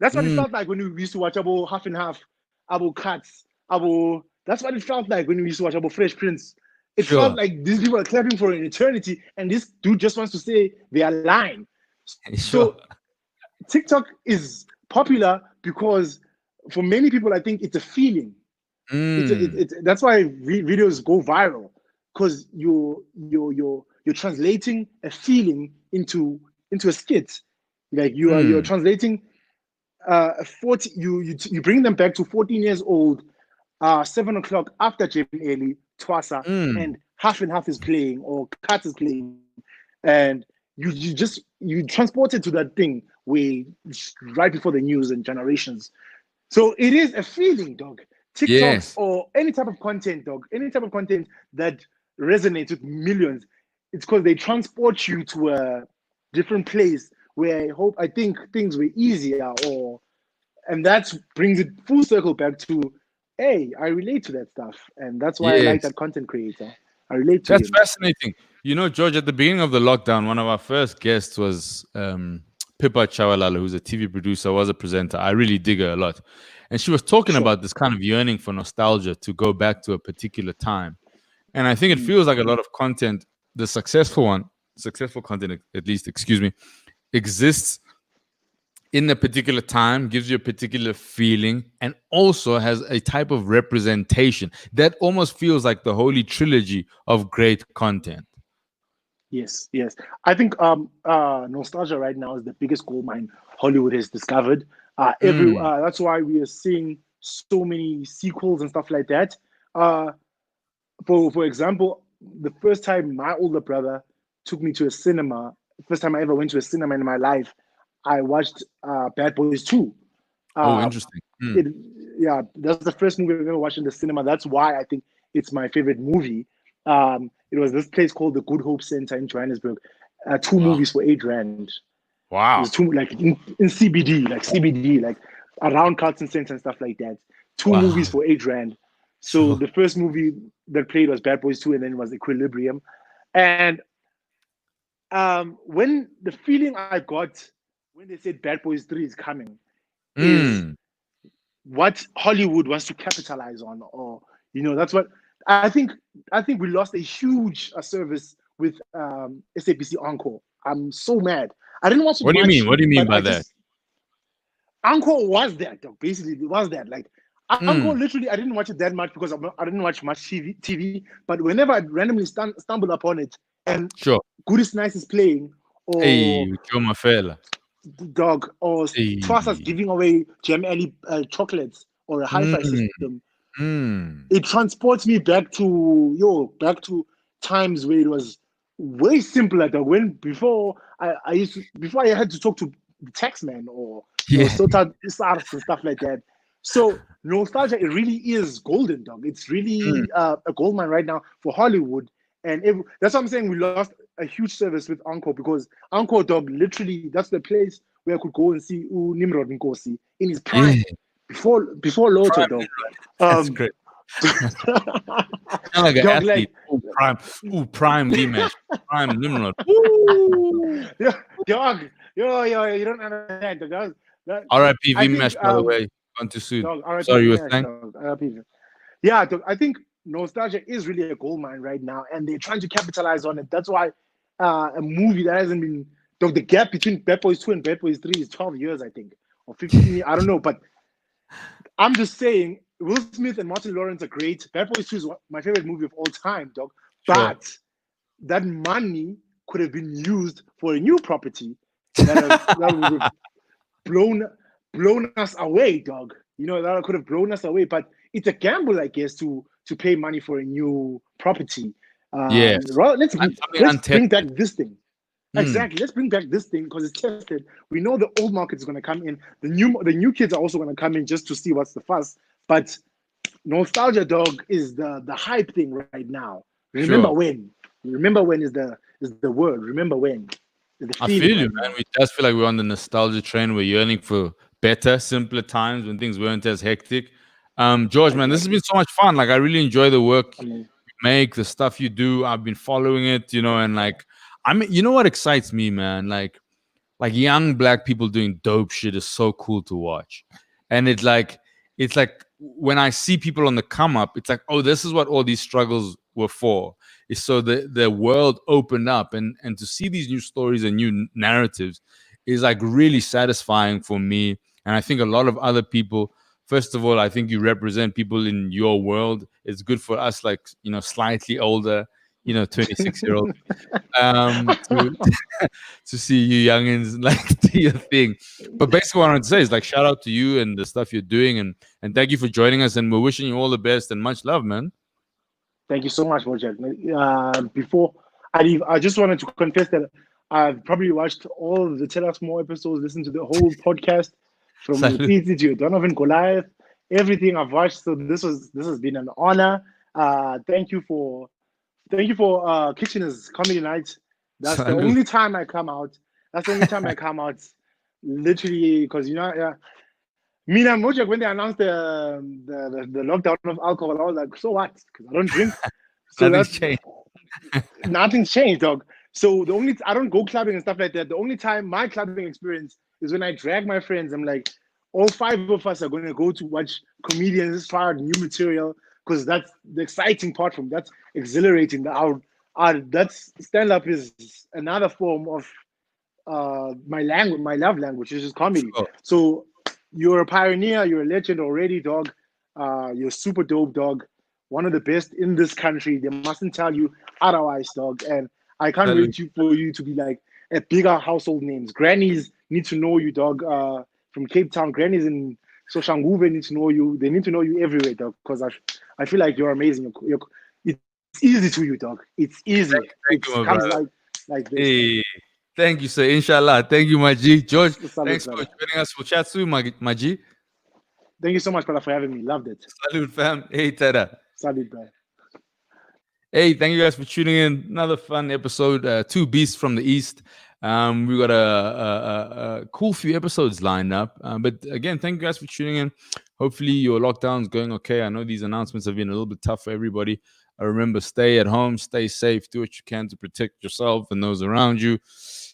That's what it Mm, felt like when we used to watch about half and half, about cuts, about. That's what it felt like when we used to watch about Fresh Prince. It felt sure. like these people are clapping for an eternity, and this dude just wants to say their line. Sure. So TikTok is popular because for many people, I think it's a feeling. Mm, That's why videos go viral because you're translating a feeling into a skit. Like you're mm, translating 40. You bring them back to 14 years old, 7 o'clock after Jim Early, Twasa, mm. and half and half is playing or Cut is playing, and you transport it to that thing where right before the news and generations. So it is a feeling, dog. TikTok Yes. or any type of content, dog, any type of content that resonates with millions, it's because they transport you to a different place where I think things were easier, and that brings it full circle back to, hey, I relate to that stuff, and that's why I like Yes. that content creator. I relate to That's him. fascinating. George, at the beginning of the lockdown, one of our first guests was Pippa Chawalala, who's a TV producer, was a presenter. I really dig her a lot. And she was talking Sure. about this kind of yearning for nostalgia to go back to a particular time. And I think it Mm. feels like a lot of content, the successful content, at least, excuse me, exists in a particular time, gives you a particular feeling, and also has a type of representation that almost feels like the holy trilogy of great content. Yes, yes. I think nostalgia right now is the biggest gold mine Hollywood has discovered. Mm, That's why we are seeing so many sequels and stuff like that. Uh, for example, the first time my older brother took me to a cinema, first time I ever went to a cinema in my life, I watched Bad Boys 2. oh, Uh, interesting. Mm, it Yeah, that's the first movie I've ever watched in the cinema. That's why I think it's my favorite movie. It was this place called the Good Hope Center in Johannesburg. Two wow. movies for £8. It was Wow. two, like in CBD, like around Carlton Center and stuff like that. Two movies Wow. for £8. So Sure. the first movie that played was Bad Boys 2, and then it was Equilibrium. And when the feeling I got when they said Bad Boys 3 is coming is Mm, what Hollywood wants to capitalize on, or that's what I think. I think we lost a huge service with SABC Encore. I'm so mad. I didn't watch it what do you mean? much, What do you mean but by that? Encore was that, dog. Basically, it was that. Like Encore, Mm, literally, I didn't watch it that much because I didn't watch much TV. But whenever I randomly stumble upon it, and sure. Good is Nice is playing, or Hey, Joe Mafela. dog, or Twasa's Hey. giving away Gem Alley chocolates or a hi-fi Mm, system, mm. it transports me back to times where it was way simpler than when before I had to talk to the taxman or Yeah. sort out SARS and stuff like that. So nostalgia, it really is golden, dog. It's Mm, really a gold mine right now for Hollywood, and that's what I'm saying. We lost a huge service with Encore because Encore, dog, literally that's the place where I could go and see Nimrod Nkosi in his yeah. prime before Lotto, Prime dog. Nimrod. That's Um, great. Kind of like an dog, athlete. like, Ooh, prime. Ooh, prime Dimash. Prime Nimrod. Woo! yeah, dog, you don't understand, dog. R.I.P. I think, Mash, by the way. Gone too soon. dog, RIP Sorry, you were Vimesh, saying? dog, RIP. Yeah, dog, I think nostalgia is really a gold mine right now, and they're trying to capitalize on it. That's why a movie that hasn't been, dog, the gap between Bad Boys 2 and Bad Boys 3 is 12 years, I think, or 15 years. I don't know, but I'm just saying, Will Smith and Martin Lawrence are great. Bad Boys 2 is my favorite movie of all time, dog. Sure. But that money could have been used for a new property that would have blown blown us away, dog. That could have blown us away. But it's a gamble, I guess, to pay money for a new property. Yes. Something Let's bring back untested. this thing. Mm, Exactly. Let's bring back this thing because it's tested. We know the old market is going to come in. The new kids are also going to come in just to see what's the fuss. But nostalgia dog is the hype thing right now. Remember sure. when? Remember when is the word. Remember when is the I feeling feel you, right man. now. We just feel like we're on the nostalgia train. We're yearning for better, simpler times when things weren't as hectic. George, man, this has been Exactly. so much fun. Like, I really enjoy the work I mean, you make, the stuff you do. I've been following it, and like, I mean, you know what excites me, man? Like young black people doing dope shit is so cool to watch. And it's like when I see people on the come up, it's like, oh, this is what all these struggles were for. Is so the world opened up, and to see these new stories and new narratives is like really satisfying for me. And I think a lot of other people, first of all, I think you represent people in your world. It's good for us, like, slightly older, 26-year-old, to to see you youngins like do your thing. But basically, what I want to say is like shout out to you and the stuff you're doing, and thank you for joining us. And we're wishing you all the best and much love, man. thank you so much, Bojack. Before I leave, I just wanted to confess that I've probably watched all of the Tell Us More episodes, listened to the whole podcast from Salute. Ufiti to Donovan Goliath, everything I've watched. So this has been an honor. Thank you for Kitchener's comedy night. That's the Salute. only time I come out. That's the only time I come out. Literally, because yeah, me and Mojak, when they announced the lockdown of alcohol, I was like, so what? Because I don't drink. So Nothing's that's changed. nothing's changed, dog. So the only I don't go clubbing and stuff like that. The only time my clubbing experience is when I drag my friends. I'm like, all five of us are going to go to watch comedians try out new material because that's the exciting part from that's exhilarating. Our that's stand up is another form of my language, my love language, which is comedy. Sure. So you're a pioneer, you're a legend already, dog. You're super dope, dog. One of the best in this country. They mustn't tell you otherwise, dog. And I can't wait Salute. for you to be like a bigger household names. Grannies need to know you, dog. From Cape Town, grannies in Soshanguve need to know you. They need to know you everywhere, dog. Because I feel like you're amazing. It's easy to you, dog. It's easy. It Thank you, my comes brother. like this, dog. Hey, thank you, sir. Inshallah. Thank you, my G. George, Salute, thanks for brother. joining us. We'll chat soon, my G. Thank you so much, brother, for having me. Loved it. Salute, fam. Hey, Tada. Salute, brother. Hey, thank you guys for tuning in. Another fun episode. Two beasts from the east. We got a cool few episodes lined up. But again, thank you guys for tuning in. Hopefully, your lockdown's going okay. I know these announcements have been a little bit tough for everybody. Remember, stay at home, stay safe, do what you can to protect yourself and those around you.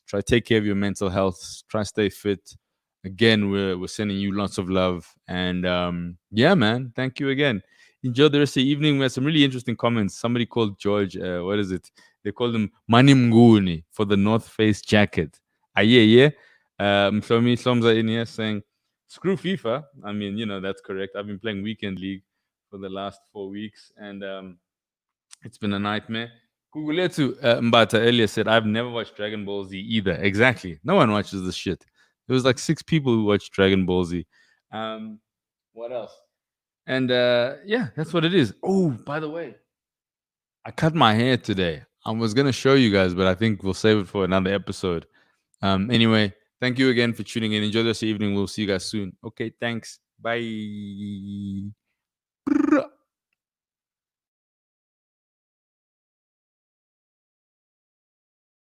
Try to take care of your mental health. Try to stay fit. Again, we're sending you lots of love. And yeah, man, thank you again. Enjoy the rest of the evening. We had some really interesting comments. Somebody called George, what is it? They called him Manimguni for the North Face jacket. Ah, yeah. Mhlomi Slomza in here saying, screw FIFA. I mean, that's correct. I've been playing Weekend League for the last 4 weeks, and it's been a nightmare. Guguletu Mbata earlier said, I've never watched Dragon Ball Z either. Exactly. No one watches this shit. There was like 6 people who watched Dragon Ball Z. What else? And yeah, that's what it is. Oh, by the way, I cut my hair today. I was gonna show you guys, but I think we'll save it for another episode. Anyway, thank you again for tuning in. Enjoy this evening. We'll see you guys soon. Okay, thanks. Bye.